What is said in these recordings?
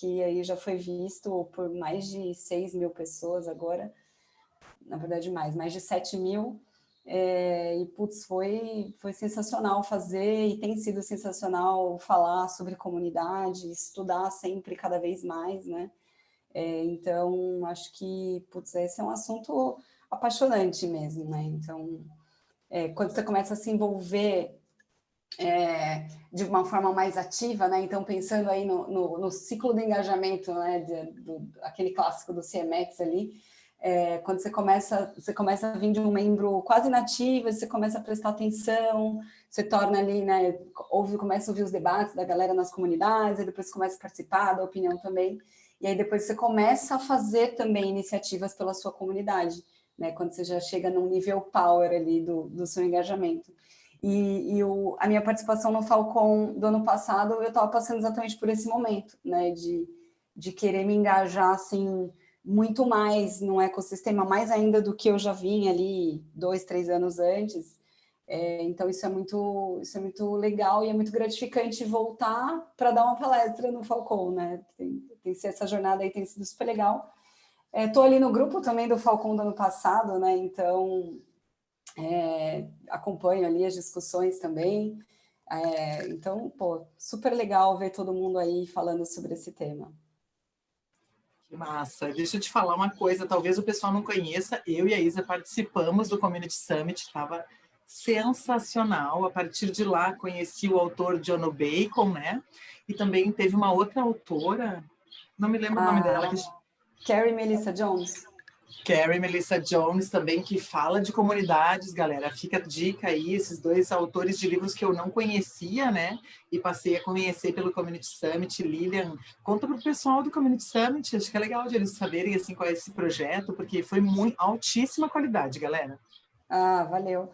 que aí já foi visto por mais de 6 mil pessoas agora, na verdade mais de 7 mil, e putz, foi sensacional fazer, e tem sido sensacional falar sobre comunidade, estudar sempre cada vez mais, né? Então, acho que, putz, esse é um assunto apaixonante mesmo, né? Então, quando você começa a se envolver de uma forma mais ativa, né? Então, pensando aí no ciclo do engajamento, né? Aquele clássico do CMX ali, quando você começa a vir de um membro quase nativo, você começa a prestar atenção, você torna ali, né? Começa a ouvir os debates da galera nas comunidades, e depois você começa a participar da opinião também, e aí depois você começa a fazer também iniciativas pela sua comunidade, né? Quando você já chega num nível power ali do seu engajamento. A minha participação no Falcon do ano passado, eu estava passando exatamente por esse momento, né, de querer me engajar, assim, muito mais num ecossistema, mais ainda do que eu já vinha ali 2, 3 anos antes. Então, isso é muito legal e é muito gratificante voltar para dar uma palestra no Falcon, né? Essa jornada aí tem sido super legal. Estou ali no grupo também do Falcon do ano passado, né? Então, acompanho ali as discussões também. Então, pô, super legal ver todo mundo aí falando sobre esse tema. Que massa. Deixa eu te falar uma coisa, talvez o pessoal não conheça, eu e a Isa participamos do Community Summit, estava sensacional. A partir de lá, conheci o autor John Bacon, né? E também teve uma outra autora, não me lembro o nome dela. Carrie Melissa Jones. Carrie Melissa Jones também, que fala de comunidades, galera. Fica a dica aí, esses dois autores de livros que eu não conhecia, né? E passei a conhecer pelo Community Summit. Lilian, conta para o pessoal do Community Summit, acho que é legal de eles saberem assim, qual é esse projeto, porque foi muito altíssima qualidade, galera. Valeu.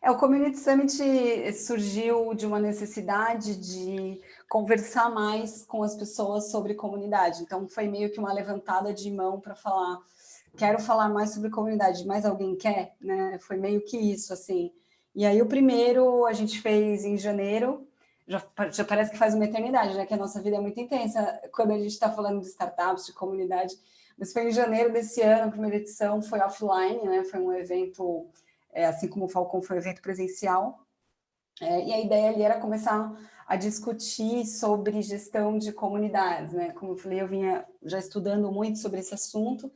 O Community Summit surgiu de uma necessidade de conversar mais com as pessoas sobre comunidade. Então, foi meio que uma levantada de mão para falar, quero falar mais sobre comunidade, mais alguém quer? Né? Foi meio que isso, assim. E aí, o primeiro a gente fez em janeiro, já parece que faz uma eternidade, né? Que a nossa vida é muito intensa quando a gente está falando de startups, de comunidade. Mas foi em janeiro desse ano, a primeira edição foi offline, né? Foi um evento... assim como o Falcon foi um evento presencial, e a ideia ali era começar a discutir sobre gestão de comunidades, né? Como eu falei, eu vinha já estudando muito sobre esse assunto,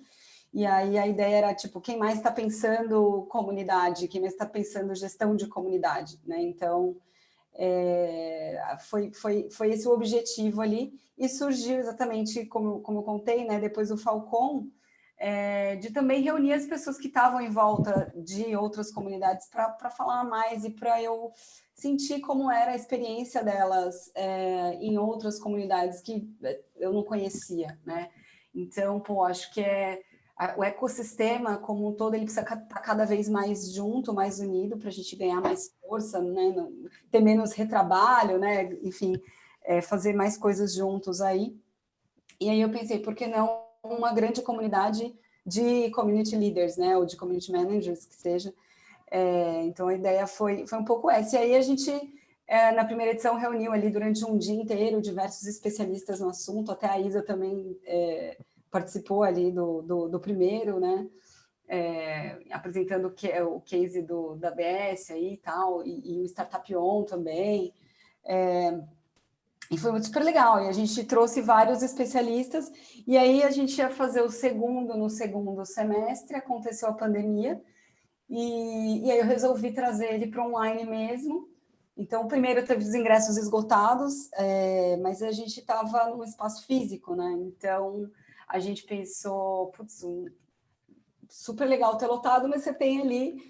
e aí a ideia era, tipo, quem mais está pensando comunidade, quem mais está pensando gestão de comunidade, né? Então, foi esse o objetivo ali, e surgiu exatamente, como eu contei, né? Depois do Falcon, de também reunir as pessoas que estavam em volta de outras comunidades para falar mais e para eu sentir como era a experiência delas em outras comunidades que eu não conhecia, né? Então, pô, acho que o ecossistema como um todo, ele precisa estar cada vez mais junto, mais unido, para a gente ganhar mais força, né? Ter menos retrabalho, né? Enfim, fazer mais coisas juntos aí. E aí eu pensei, por que não uma grande comunidade de community leaders, né, ou de community managers, que seja. Então, a ideia foi um pouco essa. E aí a gente, na primeira edição, reuniu ali durante um dia inteiro diversos especialistas no assunto, até a Isa também participou ali do primeiro, né, apresentando o case da ABS aí e tal, e o Startup On também. E foi super legal, e a gente trouxe vários especialistas, e aí a gente ia fazer o segundo no segundo semestre, aconteceu a pandemia, e aí eu resolvi trazer ele para online mesmo. Então, o primeiro teve os ingressos esgotados, mas a gente estava num espaço físico, né? Então, a gente pensou, putz, super legal ter lotado, mas você tem ali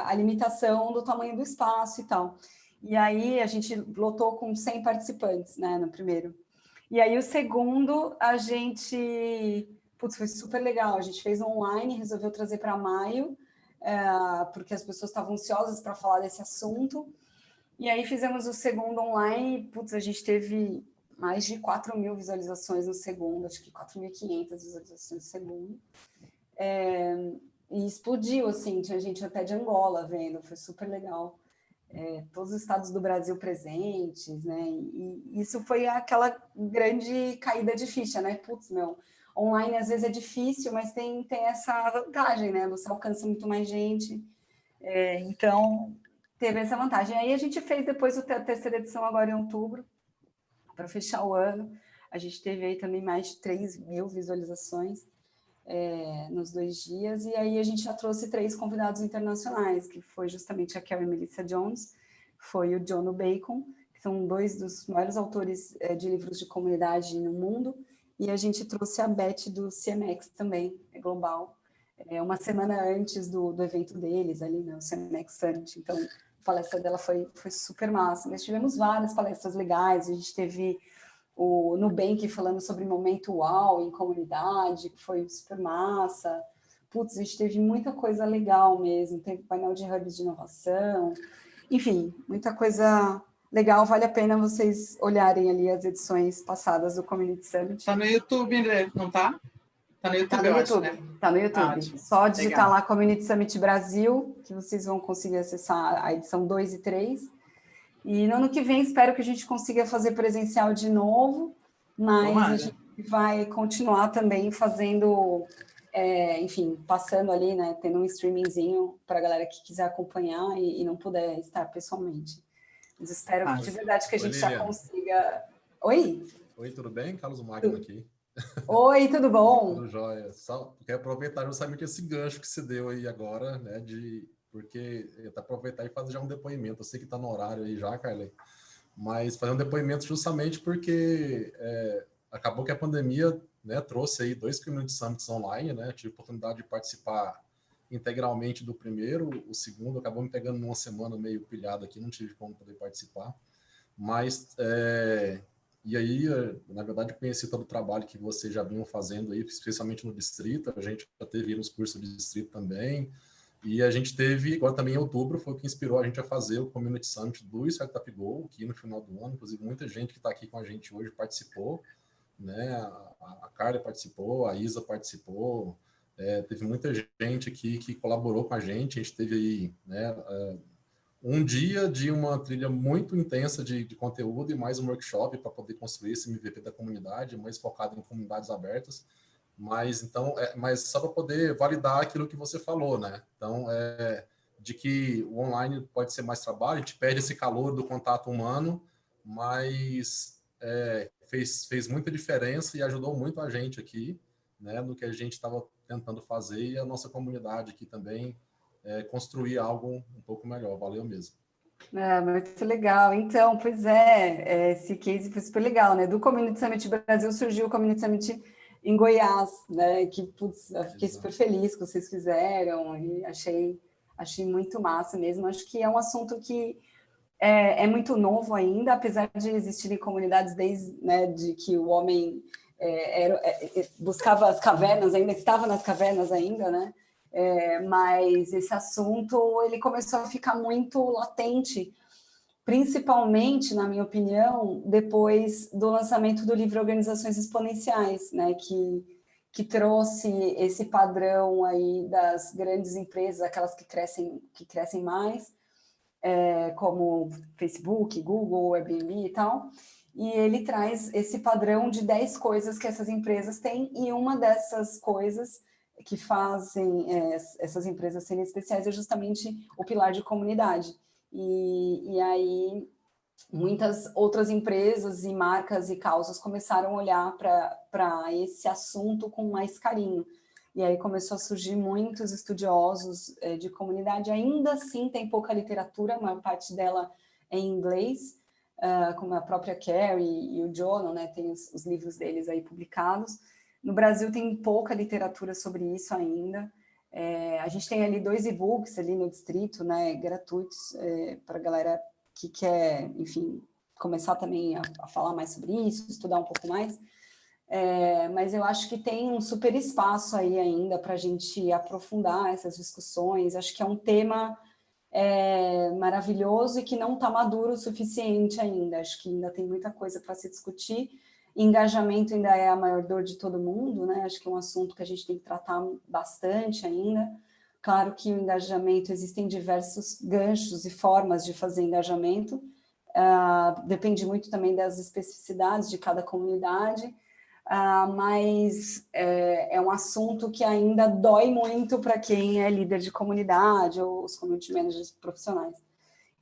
a limitação do tamanho do espaço e tal. E aí a gente lotou com 100 participantes, né, no primeiro. E aí o segundo, a gente... Putz, foi super legal. A gente fez online, resolveu trazer para maio, porque as pessoas estavam ansiosas para falar desse assunto. E aí fizemos o segundo online, putz, a gente teve mais de 4 mil visualizações no segundo, acho que 4.500 visualizações no segundo. E explodiu, assim, tinha gente até de Angola vendo, foi super legal. todos os estados do Brasil presentes, né? E isso foi aquela grande caída de ficha, né? Putz, meu, online às vezes é difícil, mas tem essa vantagem, né? Você alcança muito mais gente. Então, teve essa vantagem. Aí a gente fez depois a terceira edição agora em outubro, para fechar o ano. A gente teve aí também mais de 3 mil visualizações nos 2 dias, e aí a gente já trouxe 3 convidados internacionais, que foi justamente a Carrie Melissa Jones, foi o John Bacon, que são 2 dos maiores autores de livros de comunidade no mundo, e a gente trouxe a Beth do CMX também, global, uma semana antes do evento deles, ali, né, o CMX Summit. Então, a palestra dela foi super massa. Mas tivemos várias palestras legais, a gente teve o Nubank falando sobre momento uau em comunidade, que foi super massa. Putz, a gente teve muita coisa legal mesmo, teve painel de hubs de inovação, enfim, muita coisa legal, vale a pena vocês olharem ali as edições passadas do Community Summit. Tá no YouTube, né? Não tá? Tá no YouTube, tá no eu YouTube, acho, né? Tá no YouTube. Ótimo. Só digitar Legal. lá Community Summit Brasil, que vocês vão conseguir acessar a edição 2 e 3. E no ano que vem, espero que a gente consiga fazer presencial de novo, mas Tomara. a gente vai continuar também fazendo, enfim, passando ali, né, tendo um streamingzinho para a galera que quiser acompanhar e não puder estar pessoalmente. Mas espero de verdade que a gente já consiga... Oi? Oi, tudo bem? Carlos Magno aqui. Oi, tudo bom? Tudo jóia. Só quero aproveitar justamente esse gancho que você deu aí agora, né, porque aproveitar e fazer já um depoimento. Eu sei que está no horário aí já, Carley, mas fazer um depoimento justamente porque acabou que a pandemia, né, trouxe aí 2 Community Summits online, né, tive a oportunidade de participar integralmente do primeiro, o segundo acabou me pegando numa semana meio pilhada aqui, não tive como poder participar, mas e aí, na verdade, conheci todo o trabalho que vocês já vinham fazendo aí, especialmente no distrito. A gente já teve nos cursos de distrito também. E a gente teve, agora também em outubro, foi o que inspirou a gente a fazer o Community Summit do Startup Go, aqui no final do ano. Inclusive, muita gente que está aqui com a gente hoje participou, né? A Carla participou, a Isa participou, teve muita gente aqui que colaborou com a gente. A gente teve aí, né, um dia de uma trilha muito intensa de conteúdo e mais um workshop para poder construir esse MVP da comunidade, mais focado em comunidades abertas. Mas então, mas só para poder validar aquilo que você falou, né? Então, de que o online pode ser mais trabalho, a gente perde esse calor do contato humano, mas fez muita diferença e ajudou muito a gente aqui, né? No que a gente estava tentando fazer e a nossa comunidade aqui também construir algo um pouco melhor. Valeu mesmo. Muito legal. Então, pois esse case foi super legal, né? Do Community Summit Brasil surgiu o Community Summit em Goiás, né? Que, putz, eu fiquei super feliz que vocês fizeram e achei muito massa mesmo. Acho que é um assunto que é muito novo ainda, apesar de existirem comunidades desde, né, de que o homem buscava as cavernas, ainda estava nas cavernas ainda, né? Mas esse assunto ele começou a ficar muito latente, principalmente, na minha opinião, depois do lançamento do livro Organizações Exponenciais, né, que trouxe esse padrão aí das grandes empresas, aquelas que crescem mais, como Facebook, Google, Airbnb e tal, e ele traz esse padrão de 10 coisas que essas empresas têm, e uma dessas coisas que fazem essas empresas serem especiais é justamente o pilar de comunidade. E aí muitas outras empresas e marcas e causas começaram a olhar para esse assunto com mais carinho. E aí começou a surgir muitos estudiosos de comunidade. Ainda assim tem pouca literatura, a maior parte dela é em inglês, como a própria Carrie e o Jono, né, tem os livros deles aí publicados. No Brasil tem pouca literatura sobre isso ainda. A gente tem ali 2 e-books ali no distrito, né, gratuitos, para a galera que quer, enfim, começar também a falar mais sobre isso, estudar um pouco mais. Mas eu acho que tem um super espaço aí ainda para a gente aprofundar essas discussões. Acho que é um tema maravilhoso e que não está maduro o suficiente ainda. Acho que ainda tem muita coisa para se discutir. Engajamento ainda é a maior dor de todo mundo, né? Acho que é um assunto que a gente tem que tratar bastante ainda. Claro que o engajamento, existem diversos ganchos e formas de fazer engajamento, depende muito também das especificidades de cada comunidade, mas é um assunto que ainda dói muito para quem é líder de comunidade ou os community managers profissionais.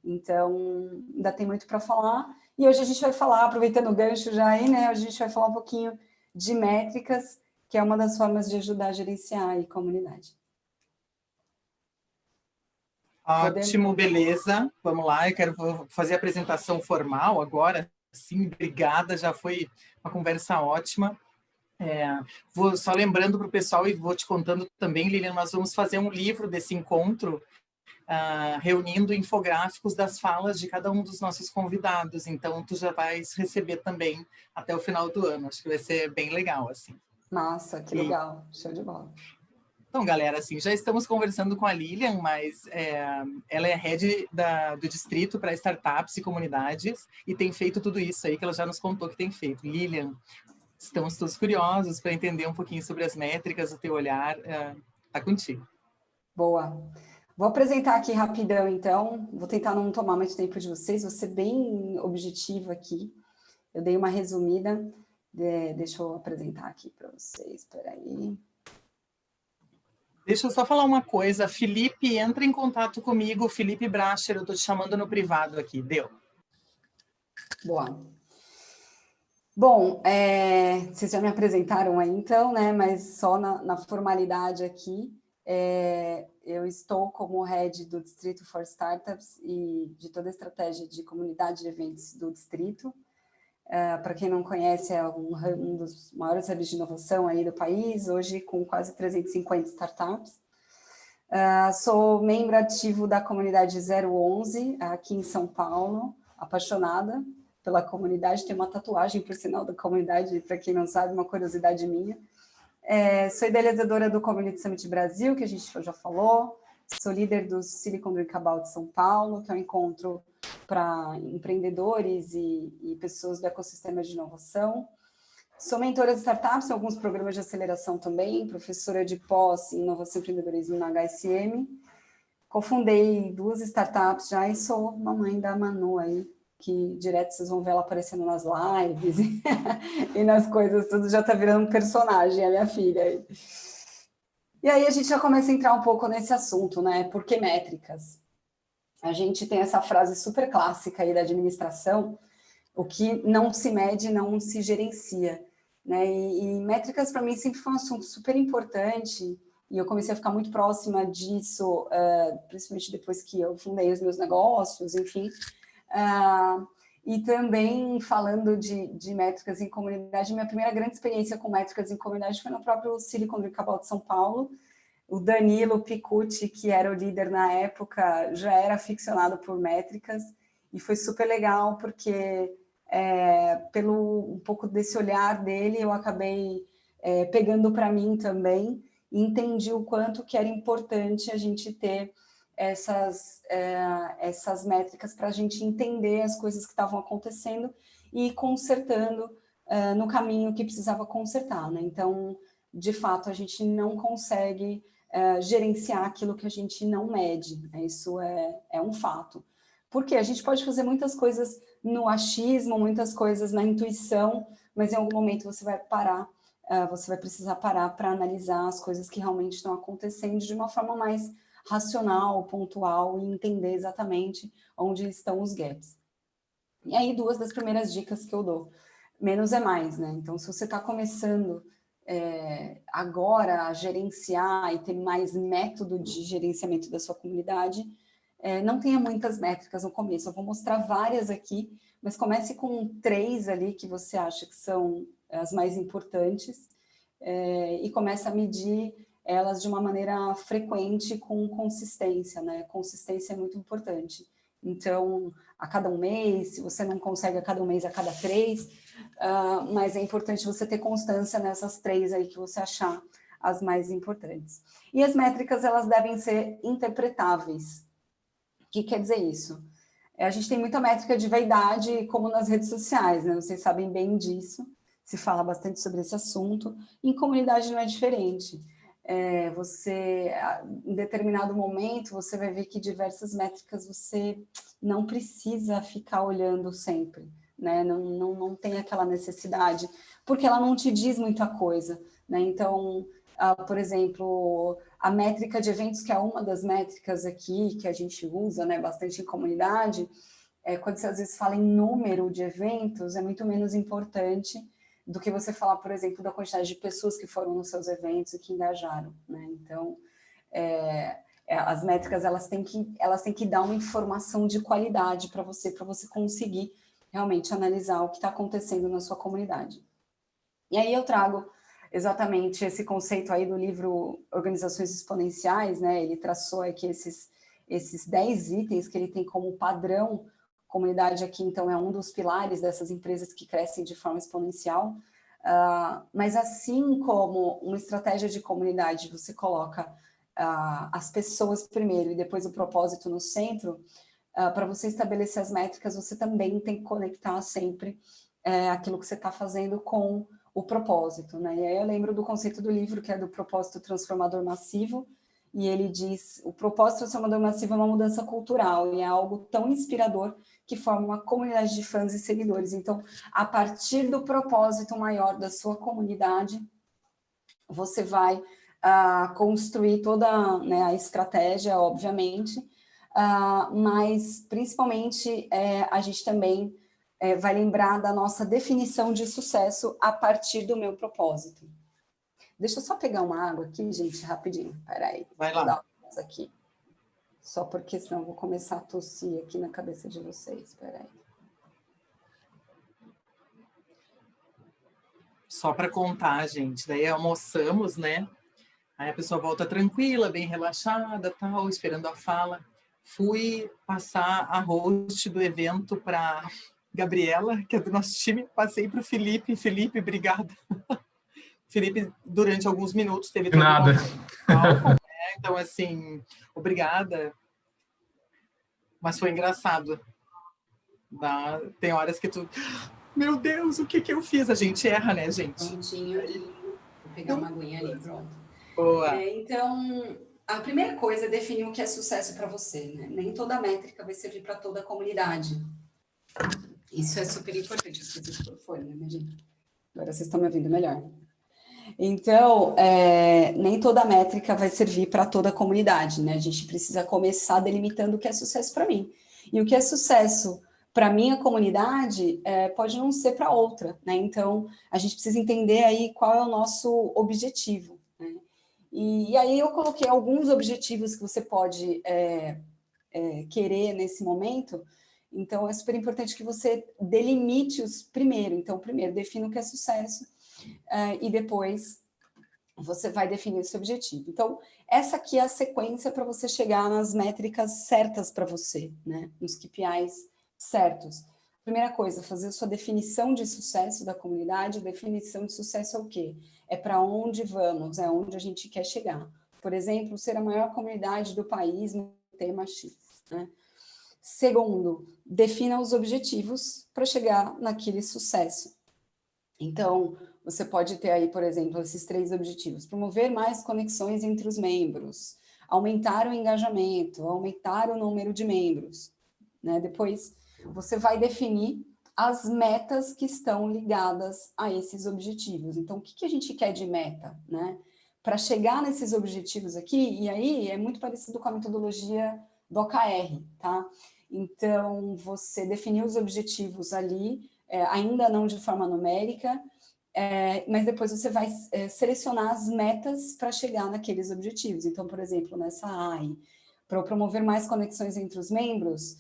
Então, ainda tem muito para falar. E hoje a gente vai falar, aproveitando o gancho já aí, né? Hoje a gente vai falar um pouquinho de métricas, que é uma das formas de ajudar a gerenciar a comunidade. Ótimo, beleza. Vamos lá, vou fazer a apresentação formal agora. Sim, obrigada, já foi uma conversa ótima. Vou só lembrando para o pessoal e vou te contando também, Lilian, nós vamos fazer um livro desse encontro, reunindo infográficos das falas de cada um dos nossos convidados. Então, tu já vais receber também até o final do ano. Acho que vai ser bem legal, assim. Nossa, que legal. Show de bola. Então, galera, assim, já estamos conversando com a Lilian, mas ela é head do Distrito para Startups e Comunidades e tem feito tudo isso aí que ela já nos contou que tem feito. Lilian, estamos todos curiosos para entender um pouquinho sobre as métricas, o teu olhar. Tá contigo. Boa. Vou apresentar aqui rapidão, então. Vou tentar não tomar muito tempo de vocês, vou ser bem objetivo aqui. Eu dei uma resumida. Deixa eu apresentar aqui para vocês. Espera aí. Deixa eu só falar uma coisa. Felipe, entra em contato comigo. Felipe Bracher, eu estou te chamando no privado aqui. Deu. Boa. Bom, vocês já me apresentaram aí, então, né? Mas só na formalidade aqui. Eu estou como head do Distrito for Startups e de toda a estratégia de comunidade de eventos do Distrito. Para quem não conhece, é um dos maiores hubs de inovação aí do país, hoje com quase 350 startups. Sou membro ativo da comunidade 011, aqui em São Paulo, apaixonada pela comunidade, tem uma tatuagem, por sinal, da comunidade, para quem não sabe, uma curiosidade minha. Sou idealizadora do Community Summit Brasil, que a gente já falou, sou líder do Silicon Drinkabout São Paulo, que é um encontro para empreendedores e pessoas do ecossistema de inovação. Sou mentora de startups em alguns programas de aceleração também, professora de pós em inovação e empreendedorismo na HSM. Cofundei 2 startups já e sou mamãe da Manu aí, que direto vocês vão ver ela aparecendo nas lives e nas coisas, tudo já está virando um personagem, a minha filha aí. E aí a gente já começa a entrar um pouco nesse assunto, né? Por que métricas? A gente tem essa frase super clássica aí da administração, o que não se mede, não se gerencia, né? E métricas, para mim, sempre foi um assunto super importante, e eu comecei a ficar muito próxima disso, principalmente depois que eu fundei os meus negócios, enfim. E também, falando de métricas em comunidade, minha primeira grande experiência com métricas em comunidade foi no próprio Silicon Drinkabout São Paulo. O Danilo Picucci, que era o líder na época, já era aficionado por métricas, e foi super legal, porque pelo um pouco desse olhar dele, eu acabei pegando para mim também, e entendi o quanto que era importante a gente ter essas métricas para a gente entender as coisas que estavam acontecendo e ir consertando no caminho que precisava consertar, né? Então, de fato, a gente não consegue gerenciar aquilo que a gente não mede, né? Isso é um fato. Porque a gente pode fazer muitas coisas no achismo, muitas coisas na intuição, mas em algum momento você vai parar, você vai precisar parar para analisar as coisas que realmente estão acontecendo de uma forma mais racional, pontual, e entender exatamente onde estão os gaps. E aí, 2 das primeiras dicas que eu dou. Menos é mais, né? Então, se você está começando agora a gerenciar e ter mais método de gerenciamento da sua comunidade, não tenha muitas métricas no começo. Eu vou mostrar várias aqui, mas comece com 3 ali que você acha que são as mais importantes e comece a medir elas de uma maneira frequente com consistência, né? Consistência é muito importante. Então, a cada 1 mês, se você não consegue a cada 1 mês, a cada 3, mas é importante você ter constância nessas 3 aí que você achar as mais importantes. E as métricas, elas devem ser interpretáveis. O que quer dizer isso? A gente tem muita métrica de vaidade, como nas redes sociais, né? Vocês sabem bem disso, se fala bastante sobre esse assunto. Em comunidade não é diferente. em determinado momento, você vai ver que diversas métricas você não precisa ficar olhando sempre, né? Não tem aquela necessidade, porque ela não te diz muita coisa, né? Então, por exemplo, a métrica de eventos, que é uma das métricas aqui que a gente usa, né, bastante em comunidade, quando você às vezes fala em número de eventos, é muito menos importante do que você falar, por exemplo, da quantidade de pessoas que foram nos seus eventos e que engajaram, né? Então, as métricas, elas têm que dar uma informação de qualidade para você conseguir realmente analisar o que está acontecendo na sua comunidade. E aí eu trago exatamente esse conceito aí do livro Organizações Exponenciais, né? Ele traçou aqui esses 10 itens que ele tem como padrão. Comunidade aqui, então, é um dos pilares dessas empresas que crescem de forma exponencial, mas assim como uma estratégia de comunidade, você coloca as pessoas primeiro e depois o propósito no centro, para você estabelecer as métricas, você também tem que conectar sempre aquilo que você está fazendo com o propósito, né? E aí eu lembro do conceito do livro, que é do propósito transformador massivo, e ele diz, o propósito transformador massivo é uma mudança cultural, e é algo tão inspirador que forma uma comunidade de fãs e seguidores. Então, a partir do propósito maior da sua comunidade, você vai construir toda, né, a estratégia, obviamente, mas, principalmente, a gente também vai lembrar da nossa definição de sucesso a partir do meu propósito. Deixa eu só pegar uma água aqui, gente, rapidinho. Peraí. Vai lá. Vou dar uma pausa aqui. Só porque senão eu vou começar a tossir aqui na cabeça de vocês. Peraí. Só para contar, gente. Daí almoçamos, né? Aí a pessoa volta tranquila, bem relaxada, tal, esperando a fala. Fui passar a host do evento para Gabriela, que é do nosso time. Passei para o Felipe. Felipe, obrigada. Felipe, durante alguns minutos, teve todo nada. Álcool, né? Então, assim, obrigada. Mas foi engraçado. Tem horas que tu... Meu Deus, o que eu fiz? A gente erra, né, gente? Prontinho ali. Vou pegar uma aguinha ali, pronto. Boa. Então, a primeira coisa é definir o que é sucesso para você, né? Nem toda métrica vai servir para toda a comunidade. Isso é super importante. Eu esqueci de pôr, né, minha gente? Agora vocês estão me ouvindo melhor. Então, nem toda métrica vai servir para toda a comunidade, né? A gente precisa começar delimitando o que é sucesso para mim. E o que é sucesso para minha comunidade pode não ser para outra, né? Então, a gente precisa entender aí qual é o nosso objetivo, né? E aí eu coloquei alguns objetivos que você pode querer nesse momento. Então, é super importante que você delimite-os primeiro. Então, primeiro, defina o que é sucesso. E depois você vai definir esse objetivo. Então, essa aqui é a sequência para você chegar nas métricas certas para você, né? Nos KPIs certos. Primeira coisa, fazer a sua definição de sucesso da comunidade. Definição de sucesso é o quê? É para onde vamos, é onde a gente quer chegar. Por exemplo, ser a maior comunidade do país no tema X, né? Segundo, defina os objetivos para chegar naquele sucesso. Então, você pode ter aí, por exemplo, esses 3 objetivos. Promover mais conexões entre os membros, aumentar o engajamento, aumentar o número de membros, né? Depois, você vai definir as metas que estão ligadas a esses objetivos. Então, o que a gente quer de meta, né? Para chegar nesses objetivos aqui, e aí é muito parecido com a metodologia do OKR, tá? Então, você definir os objetivos ali, ainda não de forma numérica, mas depois você vai selecionar as metas para chegar naqueles objetivos. Então, por exemplo, nessa AI, para eu promover mais conexões entre os membros,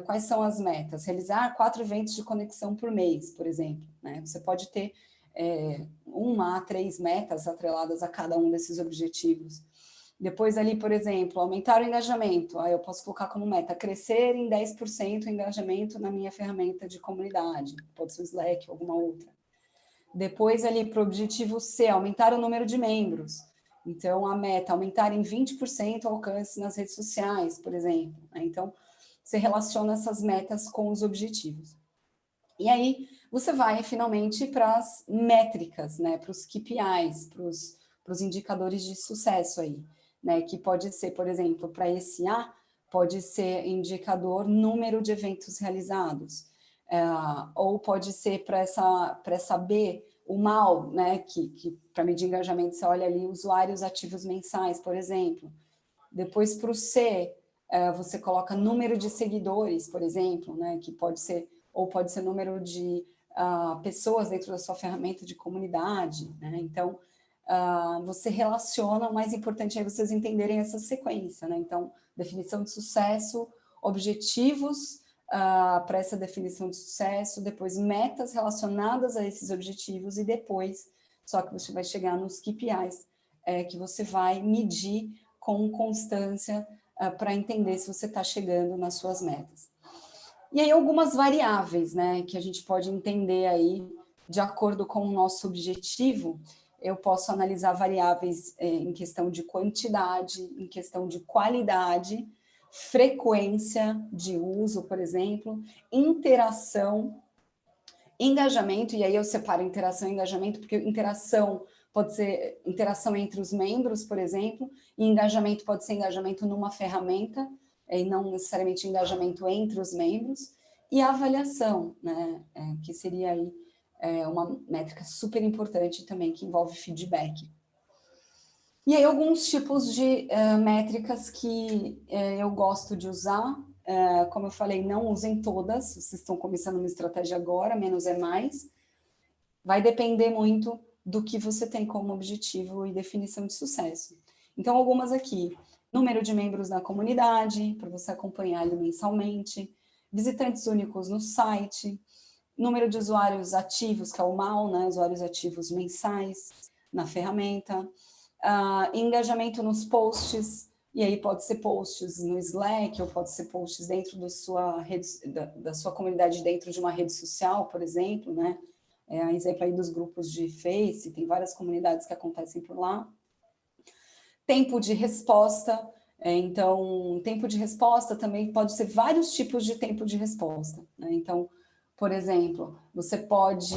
quais são as metas? Realizar 4 eventos de conexão por mês, por exemplo, né? Você pode ter 1 a 3 metas atreladas a cada um desses objetivos. Depois ali, por exemplo, aumentar o engajamento. Aí eu posso colocar como meta crescer em 10% o engajamento na minha ferramenta de comunidade. Pode ser o Slack ou alguma outra. Depois ali para o objetivo C, aumentar o número de membros. Então, a meta, aumentar em 20% o alcance nas redes sociais, por exemplo. Então, você relaciona essas metas com os objetivos. E aí, você vai finalmente para as métricas, né? Para os KPIs, para os indicadores de sucesso aí, né? Que pode ser, por exemplo, para esse A, pode ser indicador número de eventos realizados, ou pode ser para essa B, o MAU, né? Que para medir engajamento, você olha ali usuários ativos mensais, por exemplo. Depois, para o C, você coloca número de seguidores, por exemplo, né? Que pode ser, ou pode ser número de pessoas dentro da sua ferramenta de comunidade, né? Então, você relaciona, o mais importante é vocês entenderem essa sequência, né? Então, definição de sucesso, objetivos para essa definição de sucesso, depois metas relacionadas a esses objetivos e depois, só que você vai chegar nos KPIs, que você vai medir com constância para entender se você está chegando nas suas metas. E aí algumas variáveis, né, que a gente pode entender aí, de acordo com o nosso objetivo. Eu posso analisar variáveis em questão de quantidade, em questão de qualidade, frequência de uso, por exemplo, interação, engajamento, e aí eu separo interação e engajamento, porque interação pode ser interação entre os membros, por exemplo, e engajamento pode ser engajamento numa ferramenta, e não necessariamente engajamento entre os membros, e a avaliação, né, que seria aí uma métrica super importante também, que envolve feedback. E aí alguns tipos de métricas que eu gosto de usar, como eu falei, não usem todas, vocês estão começando uma estratégia agora, menos é mais, vai depender muito do que você tem como objetivo e definição de sucesso. Então, algumas aqui, número de membros na comunidade, para você acompanhar ali mensalmente, visitantes únicos no site, número de usuários ativos, que é o MAU, né, usuários ativos mensais na ferramenta, engajamento nos posts, e aí pode ser posts no Slack, ou pode ser posts dentro da sua rede, da sua comunidade dentro de uma rede social, por exemplo, né? Exemplo aí dos grupos de Face, tem várias comunidades que acontecem por lá. Tempo de resposta, então, tempo de resposta também pode ser vários tipos de tempo de resposta, né? Então, por exemplo, você pode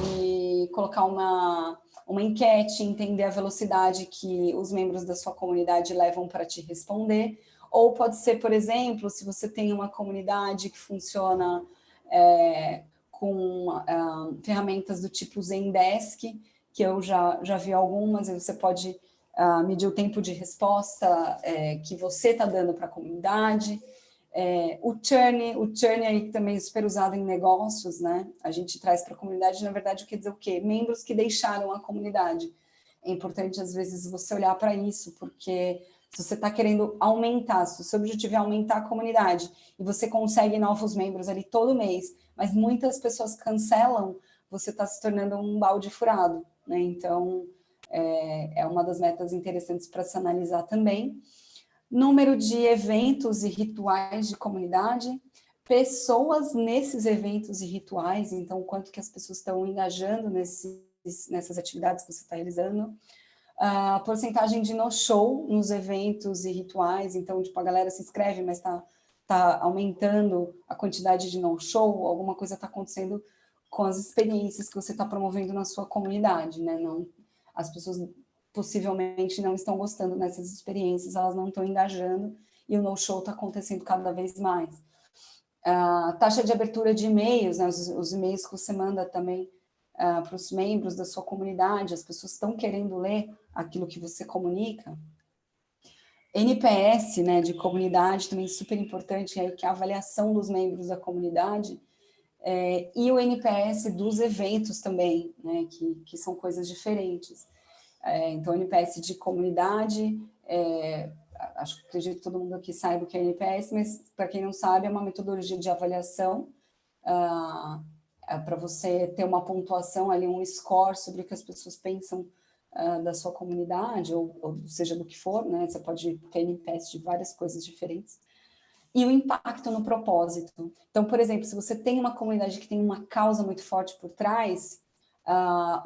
colocar uma enquete, entender a velocidade que os membros da sua comunidade levam para te responder, ou pode ser, por exemplo, se você tem uma comunidade que funciona com ferramentas do tipo Zendesk, que eu já vi algumas, e você pode medir o tempo de resposta que você está dando para a comunidade. O churn aí também é super usado em negócios, né? A gente traz para a comunidade, na verdade, quer dizer o quê? Membros que deixaram a comunidade. É importante, às vezes, você olhar para isso, porque se você está querendo aumentar, se o seu objetivo é aumentar a comunidade, e você consegue novos membros ali todo mês, mas muitas pessoas cancelam, você está se tornando um balde furado, né? Então, é uma das metas interessantes para se analisar também. Número de eventos e rituais de comunidade, pessoas nesses eventos e rituais, então, quanto que as pessoas estão engajando nessas atividades que você está realizando. A porcentagem de no-show nos eventos e rituais, então, tipo, a galera se inscreve, mas tá aumentando a quantidade de no-show, alguma coisa está acontecendo com as experiências que você está promovendo na sua comunidade, né? Não, as pessoas possivelmente não estão gostando dessas experiências, elas não estão engajando, e o no-show está acontecendo cada vez mais. A taxa de abertura de e-mails, né, os e-mails que você manda também para os membros da sua comunidade, as pessoas estão querendo ler aquilo que você comunica. NPS, né, de comunidade, também super importante, que é a avaliação dos membros da comunidade, e o NPS dos eventos também, né, que são coisas diferentes. Então, NPS de comunidade, acredito que todo mundo aqui saiba o que é NPS, mas para quem não sabe, é uma metodologia de avaliação para você ter uma pontuação ali, um score sobre o que as pessoas pensam da sua comunidade, ou seja, do que for, né? Você pode ter NPS de várias coisas diferentes. E o impacto no propósito. Então, por exemplo, se você tem uma comunidade que tem uma causa muito forte por trás,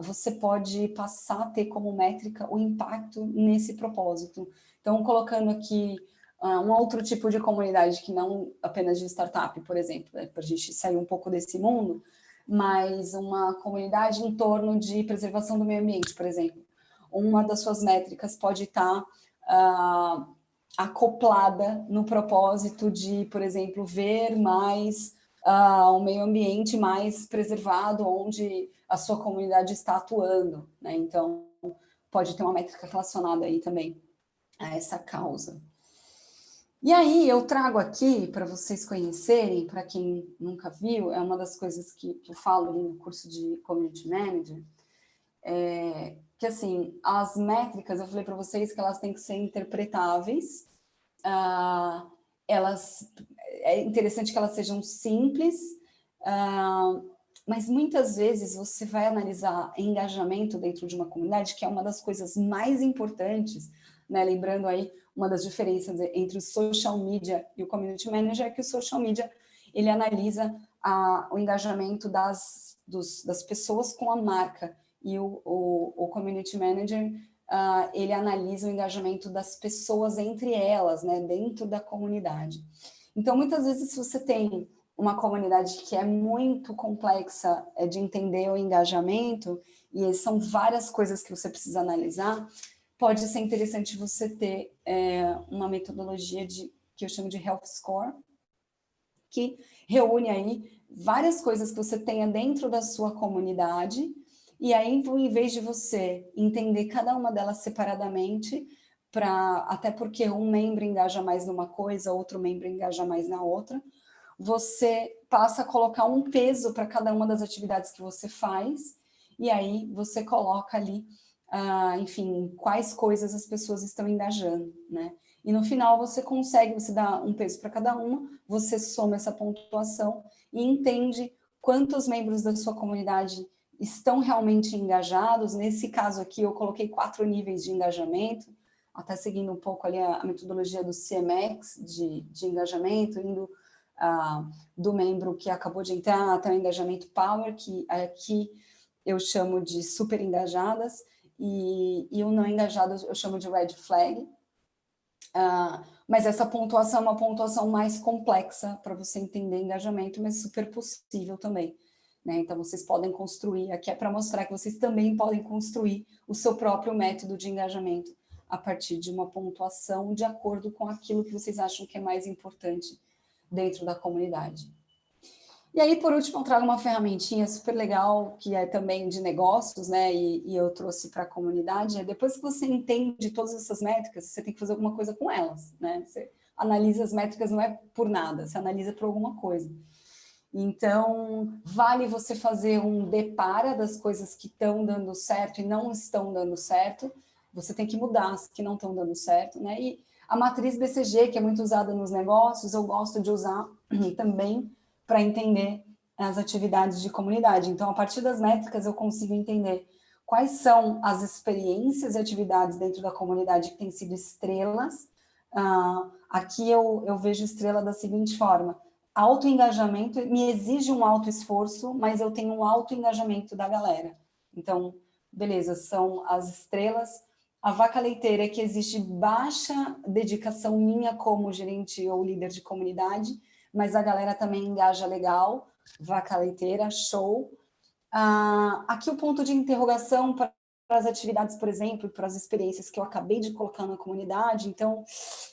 você pode passar a ter como métrica o impacto nesse propósito. Então, colocando aqui um outro tipo de comunidade que não apenas de startup, por exemplo, né, para a gente sair um pouco desse mundo, mas uma comunidade em torno de preservação do meio ambiente, por exemplo. uma das suas métricas pode estar acoplada no propósito de, por exemplo, ver mais um meio ambiente mais preservado onde a sua comunidade está atuando, né? Então, pode ter uma métrica relacionada aí também a essa causa. E aí, eu trago aqui para vocês conhecerem, para quem nunca viu, é uma das coisas que eu falo ali no curso de Community Manager, que assim, as métricas, eu falei para vocês que elas têm que ser interpretáveis, é interessante que elas sejam simples, mas muitas vezes você vai analisar engajamento dentro de uma comunidade, que é uma das coisas mais importantes, né? Lembrando aí, uma das diferenças entre o social media e o community manager é que o social media, ele analisa o engajamento das pessoas com a marca, e o community manager, ele analisa o engajamento das pessoas entre elas, né, dentro da comunidade. Então, muitas vezes, se você tem uma comunidade que é muito complexa de entender o engajamento, e são várias coisas que você precisa analisar, pode ser interessante você ter uma metodologia que eu chamo de Health Score, que reúne aí várias coisas que você tenha dentro da sua comunidade, e aí, em vez de você entender cada uma delas separadamente, até porque um membro engaja mais numa coisa, outro membro engaja mais na outra, você passa a colocar um peso para cada uma das atividades que você faz, e aí você coloca ali, enfim, quais coisas as pessoas estão engajando, né? E no final você dá um peso para cada uma, você soma essa pontuação e entende quantos membros da sua comunidade estão realmente engajados. Nesse caso aqui, eu coloquei 4 níveis de engajamento, até seguindo um pouco ali a metodologia do CMX de engajamento, indo do membro que acabou de entrar até o engajamento Power, que aqui eu chamo de super engajadas, e o não engajado eu chamo de Red Flag. Mas essa pontuação é uma pontuação mais complexa para você entender engajamento, mas super possível também, né? Então, vocês podem construir, aqui é para mostrar que vocês também podem construir o seu próprio método de engajamento a partir de uma pontuação de acordo com aquilo que vocês acham que é mais importante dentro da comunidade. E aí, por último, eu trago uma ferramentinha super legal, que é também de negócios, né? E eu trouxe para a comunidade. Depois que você entende todas essas métricas, você tem que fazer alguma coisa com elas, né? Você analisa as métricas, não é por nada, você analisa por alguma coisa. Então, vale você fazer um depara das coisas que estão dando certo e não estão dando certo. Você tem que mudar as que não estão dando certo, né? E a matriz BCG, que é muito usada nos negócios, eu gosto de usar também para entender as atividades de comunidade. Então, a partir das métricas, eu consigo entender quais são as experiências e atividades dentro da comunidade que têm sido estrelas. Aqui eu vejo estrela da seguinte forma: autoengajamento me exige um alto esforço, mas eu tenho um alto engajamento da galera. Então, beleza, são as estrelas. A vaca leiteira, que existe baixa dedicação minha como gerente ou líder de comunidade, mas a galera também engaja legal. Vaca leiteira, show. Aqui o ponto de interrogação para as atividades, por exemplo, para as experiências que eu acabei de colocar na comunidade, então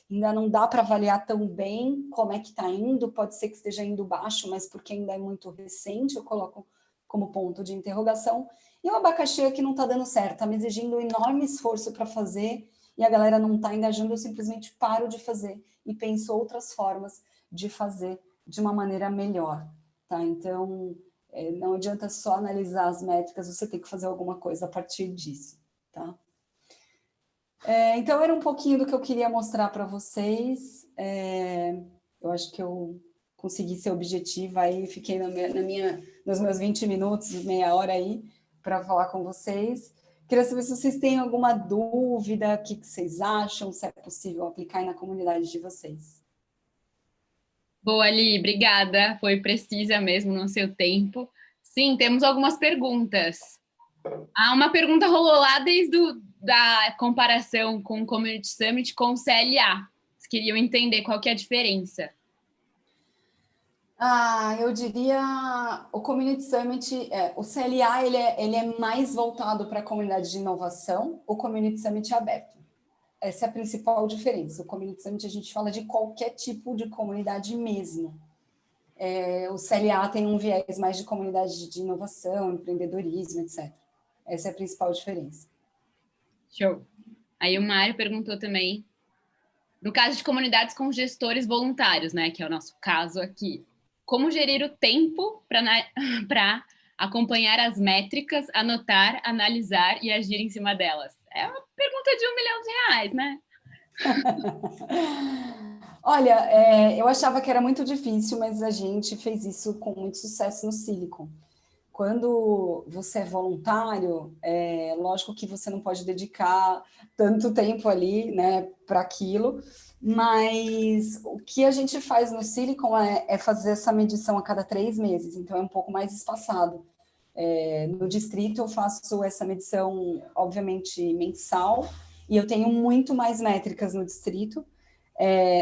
ainda não dá para avaliar tão bem como é que está indo, pode ser que esteja indo baixo, mas porque ainda é muito recente, eu coloco como ponto de interrogação. E o abacaxi que não está dando certo, está me exigindo um enorme esforço para fazer, e a galera não está engajando, eu simplesmente paro de fazer e penso outras formas de fazer de uma maneira melhor, tá? Então, não adianta só analisar as métricas, você tem que fazer alguma coisa a partir disso, tá? Então, era um pouquinho do que eu queria mostrar para vocês. Eu acho que eu consegui ser objetiva aí, fiquei nos meus 20 minutos, meia hora aí, para falar com vocês. Queria saber se vocês têm alguma dúvida, o que vocês acham, se é possível aplicar aí na comunidade de vocês. Boa, Ali, obrigada. Foi precisa mesmo no seu tempo. Sim, temos algumas perguntas. Uma pergunta rolou lá desde da comparação com o Community Summit com o CLA. Eles queriam entender qual que é a diferença. Eu diria o Community Summit, o CLA ele é mais voltado para a comunidade de inovação, o Community Summit é aberto. Essa é a principal diferença. O Community Summit a gente fala de qualquer tipo de comunidade mesmo. O CLA tem um viés mais de comunidade de inovação, empreendedorismo, etc. Essa é a principal diferença. Show. Aí o Mário perguntou também, no caso de comunidades com gestores voluntários, né, que é o nosso caso aqui, como gerir o tempo para acompanhar as métricas, anotar, analisar e agir em cima delas? É uma pergunta de R$ 1 milhão, né? Olha, eu achava que era muito difícil, mas a gente fez isso com muito sucesso no Silicon. Quando você é voluntário, lógico que você não pode dedicar tanto tempo ali, né, para aquilo, mas o que a gente faz no Silicon é fazer essa medição a cada 3 meses, então é um pouco mais espaçado. No distrito eu faço essa medição, obviamente, mensal, e eu tenho muito mais métricas no distrito.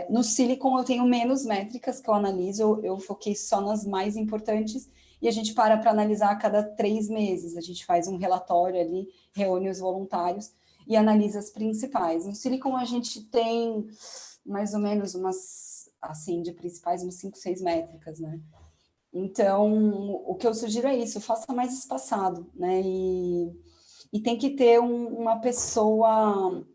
No Silicon eu tenho menos métricas que eu analiso, eu foquei só nas mais importantes, e a gente para analisar a cada 3 meses. A gente faz um relatório ali, reúne os voluntários e analisa as principais. No Silicon a gente tem mais ou menos umas, assim, de principais, umas 5, 6 métricas, né? Então, o que eu sugiro é isso, faça mais espaçado, né? E tem que ter uma pessoa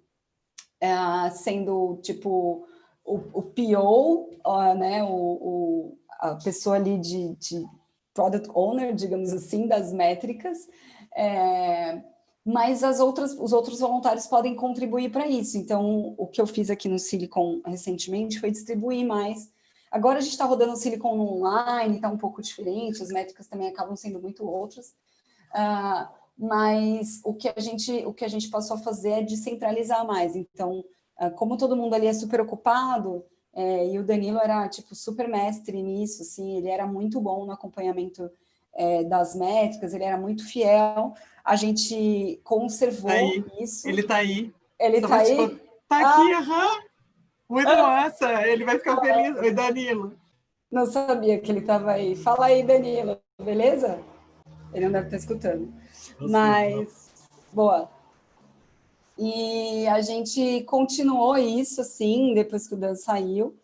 sendo, tipo, o PO, né? A pessoa ali de Product Owner, digamos assim, das métricas, mas os outros voluntários podem contribuir para isso. Então, o que eu fiz aqui no Silicon recentemente foi distribuir mais. Agora a gente está rodando o Silicon no online, está um pouco diferente, as métricas também acabam sendo muito outras, mas o que a gente passou a fazer é descentralizar mais. Então, como todo mundo ali é super ocupado, e o Danilo era, tipo, super mestre nisso, assim, ele era muito bom no acompanhamento das métricas, ele era muito fiel, a gente conservou isso. Ele está aí. Ele está aí? Está aqui, aham. Muito massa, ele vai ficar feliz. Oi, Danilo. Não sabia que ele estava aí. Fala aí, Danilo, beleza? Ele não deve estar escutando. Mas, boa. E a gente continuou isso, assim, depois que o Dan saiu.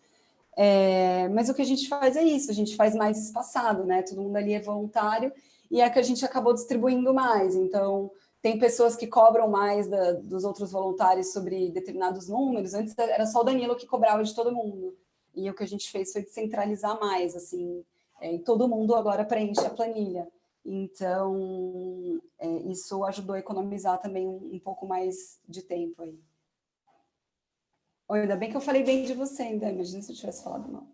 Mas o que a gente faz é isso, a gente faz mais espaçado, né? Todo mundo ali é voluntário e é que a gente acabou distribuindo mais. Então, tem pessoas que cobram mais dos outros voluntários sobre determinados números. Antes era só o Danilo que cobrava de todo mundo. E o que a gente fez foi descentralizar mais, assim, e todo mundo agora preenche a planilha. Então, isso ajudou a economizar também um pouco mais de tempo aí. Oi, ainda bem que eu falei bem de você ainda, imagina se eu tivesse falado mal.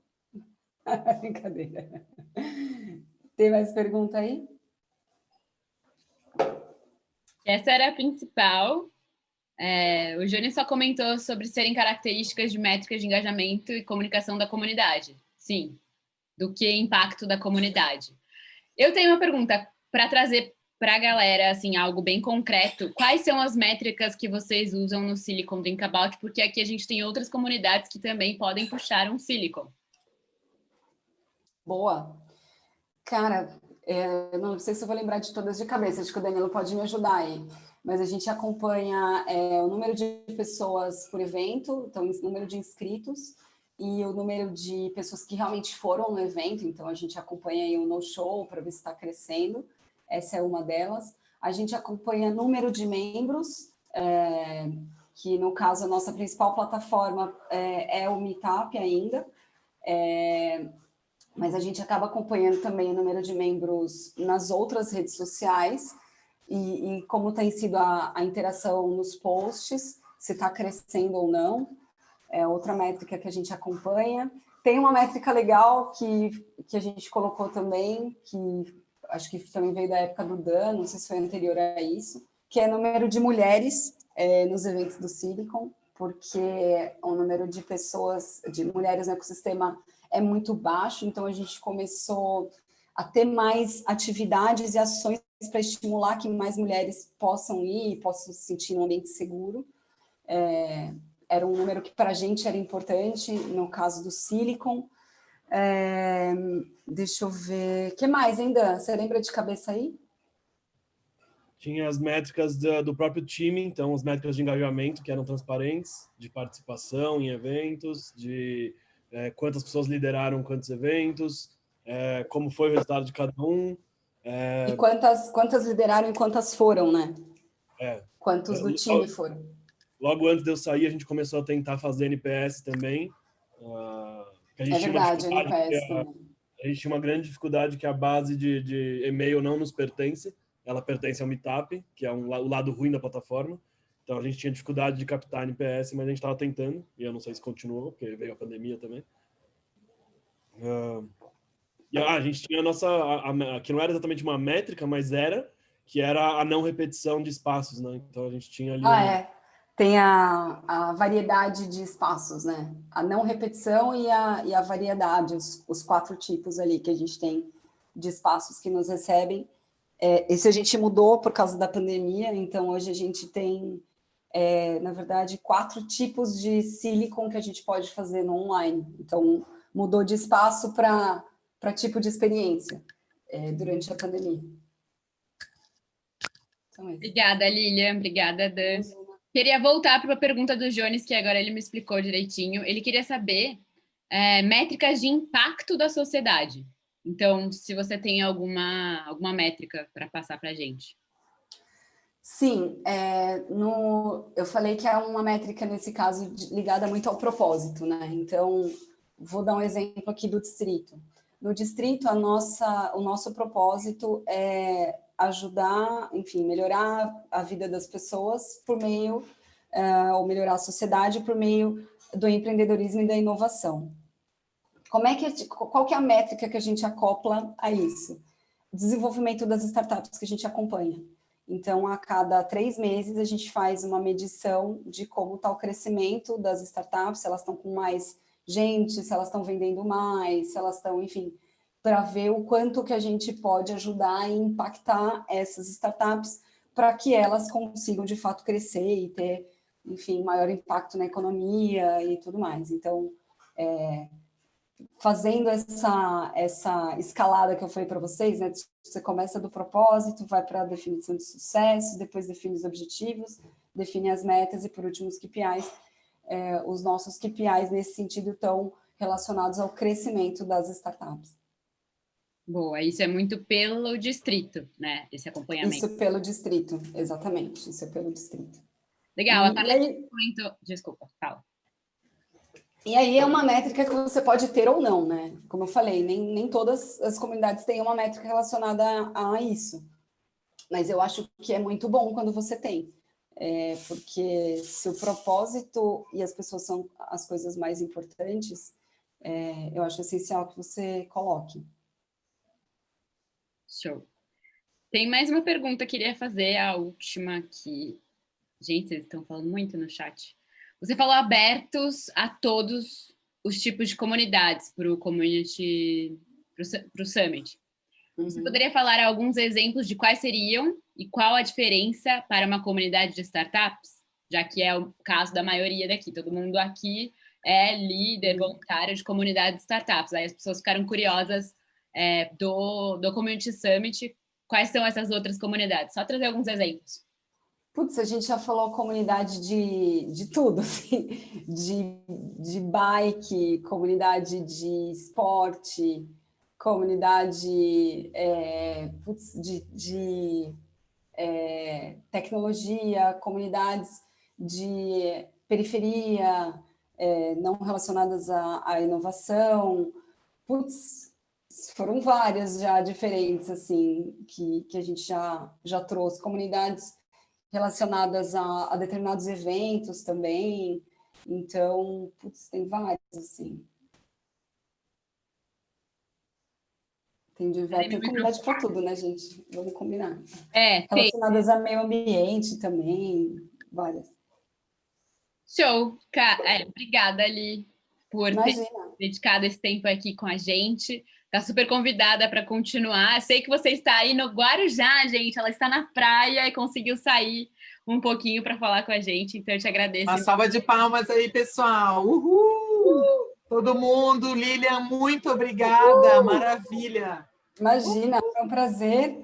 Brincadeira. Tem mais pergunta aí? Essa era a principal. O Jônio só comentou sobre serem características de métricas de engajamento e comunicação da comunidade. Sim, do que impacto da comunidade. Eu tenho uma pergunta para trazer para a galera, assim, algo bem concreto. Quais são as métricas que vocês usam no Silicon Drinkabout? Porque aqui a gente tem outras comunidades que também podem puxar um Silicon. Boa. Cara, não sei se eu vou lembrar de todas de cabeça, acho que o Danilo pode me ajudar aí. Mas a gente acompanha o número de pessoas por evento, então o número de inscritos, e o número de pessoas que realmente foram no evento, então a gente acompanha aí o no-show para ver se está crescendo, essa é uma delas. A gente acompanha número de membros, que no caso a nossa principal plataforma é o Meetup ainda, mas a gente acaba acompanhando também o número de membros nas outras redes sociais e como tem sido a interação nos posts, se está crescendo ou não. É outra métrica que a gente acompanha. Tem uma métrica legal que a gente colocou também, que acho que também veio da época do Dan, não sei se foi anterior a isso, que é o número de mulheres nos eventos do Silicon, porque o número de pessoas, de mulheres no ecossistema é muito baixo, então a gente começou a ter mais atividades e ações para estimular que mais mulheres possam ir, possam se sentir num ambiente seguro. Era um número que para a gente era importante, no caso do Silicon. Deixa eu ver. O que mais, hein, Dan? Você lembra de cabeça aí? Tinha as métricas do próprio time, então as métricas de engajamento que eram transparentes, de participação em eventos, de quantas pessoas lideraram quantos eventos, como foi o resultado de cada um. E quantas lideraram e quantas foram, né? Quantos do time foram? Logo antes de eu sair, a gente começou a tentar fazer NPS também. Que a gente tinha verdade, NPS também. A gente tinha uma grande dificuldade que a base de e-mail não nos pertence. Ela pertence ao Meetup, que é o lado ruim da plataforma. Então, a gente tinha dificuldade de captar NPS, mas a gente estava tentando. E eu não sei se continuou, porque veio a pandemia também. E a gente tinha a nossa... que não era exatamente uma métrica, mas que era a não repetição de espaços, né? Então, a gente tinha ali... Tem a variedade de espaços, né? A não repetição e a variedade, os 4 tipos ali que a gente tem de espaços que nos recebem. Esse a gente mudou por causa da pandemia, então hoje a gente tem, na verdade, 4 tipos de silicon que a gente pode fazer no online. Então, mudou de espaço para tipo de experiência durante a pandemia. Então, obrigada, Lilian. Obrigada, Dan. Queria voltar para a pergunta do Jones, que agora ele me explicou direitinho. Ele queria saber métricas de impacto da sociedade. Então, se você tem alguma métrica para passar para a gente. Sim, eu falei que é uma métrica, nesse caso, ligada muito ao propósito, né? Então, vou dar um exemplo aqui do distrito. No distrito, o nosso propósito é ajudar, enfim, melhorar a vida das pessoas por meio, ou melhorar a sociedade por meio do empreendedorismo e da inovação. Qual que é a métrica que a gente acopla a isso? Desenvolvimento das startups que a gente acompanha. Então, a cada 3 meses, a gente faz uma medição de como está o crescimento das startups, se elas estão com mais gente, se elas estão vendendo mais, se elas estão, enfim, para ver o quanto que a gente pode ajudar e impactar essas startups para que elas consigam, de fato, crescer e ter, enfim, maior impacto na economia e tudo mais. Então, fazendo essa escalada que eu falei para vocês, né? Você começa do propósito, vai para a definição de sucesso, depois define os objetivos, define as metas e, por último, os KPIs. Os nossos KPIs, nesse sentido, estão relacionados ao crescimento das startups. Boa, isso é muito pelo distrito, né? Esse acompanhamento. Isso pelo distrito, exatamente. Isso é pelo distrito. Legal, a parte de muito... Desculpa, fala. E aí é uma métrica que você pode ter ou não, né? Como eu falei, nem todas as comunidades têm uma métrica relacionada a isso. Mas eu acho que é muito bom quando você tem. Porque se o propósito e as pessoas são as coisas mais importantes, eu acho essencial que você coloque. Show. Tem mais uma pergunta que eu queria fazer, a última aqui. Gente, vocês estão falando muito no chat. Você falou abertos a todos os tipos de comunidades para o community, para o Summit. Você poderia falar alguns exemplos de quais seriam e qual a diferença para uma comunidade de startups? Já que é o caso da maioria daqui. Todo mundo aqui é líder, voluntário de comunidade de startups. Aí as pessoas ficaram curiosas do Community Summit. Quais são essas outras comunidades? Só trazer alguns exemplos. Putz, a gente já falou comunidade de tudo, assim, de bike, comunidade de esporte, comunidade de tecnologia, comunidades de periferia, não relacionadas à inovação. Putz, foram várias já diferentes, assim, que a gente já trouxe. Comunidades relacionadas a determinados eventos também. Então, putz, tem vários, assim. Tem comunidade para tudo, né, gente? Vamos combinar. Relacionadas a meio ambiente também, várias. Show! Obrigada, Ali, por ter dedicado esse tempo aqui com a gente. Está super convidada para continuar. Sei que você está aí no Guarujá, gente. Ela está na praia e conseguiu sair um pouquinho para falar com a gente. Então, eu te agradeço. Uma salva de palmas aí, pessoal. Uhul! Todo mundo, Lilian, muito obrigada, maravilha. Imagina, foi um prazer.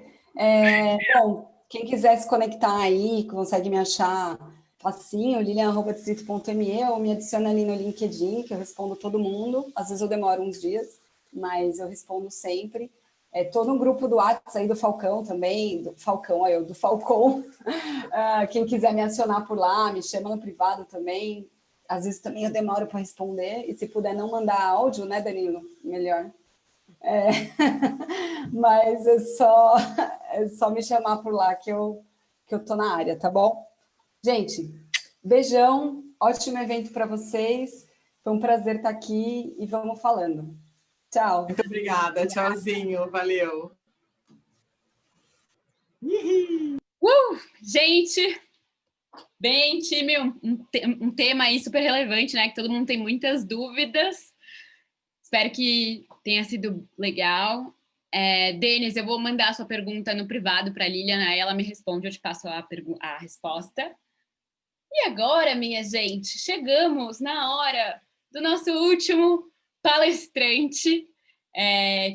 Bom, quem quiser se conectar aí, consegue me achar facinho, lilian@distrito.me, ou me adiciona ali no LinkedIn, que eu respondo todo mundo. Às vezes eu demoro uns dias, mas eu respondo sempre. Tô no grupo do WhatsApp aí do Falcão também, do Falcão, do Falcon. Quem quiser me acionar por lá, me chama no privado também. Às vezes também eu demoro para responder, e se puder não mandar áudio, né, Danilo? Melhor. Mas é só me chamar por lá que eu tô na área, tá bom? Gente, beijão, ótimo evento para vocês. Foi um prazer estar aqui e vamos falando. Tchau. Muito obrigada, tchauzinho, valeu. Gente, bem, time, um tema aí super relevante, né? Que todo mundo tem muitas dúvidas. Espero que tenha sido legal. Denis, eu vou mandar a sua pergunta no privado para a Lilian, aí ela me responde, eu te passo a resposta. E agora, minha gente, chegamos na hora do nosso último palestrante.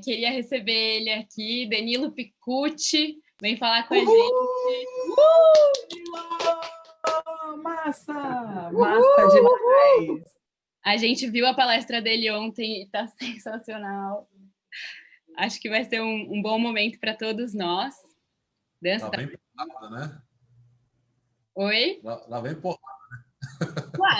Queria receber ele aqui, Danilo Picucci, vem falar com a gente. Massa! Massa demais! A gente viu a palestra dele ontem e está sensacional. Acho que vai ser um bom momento para todos nós. Lá vem porrada, né? Oi? Lá vem porrada. Claro.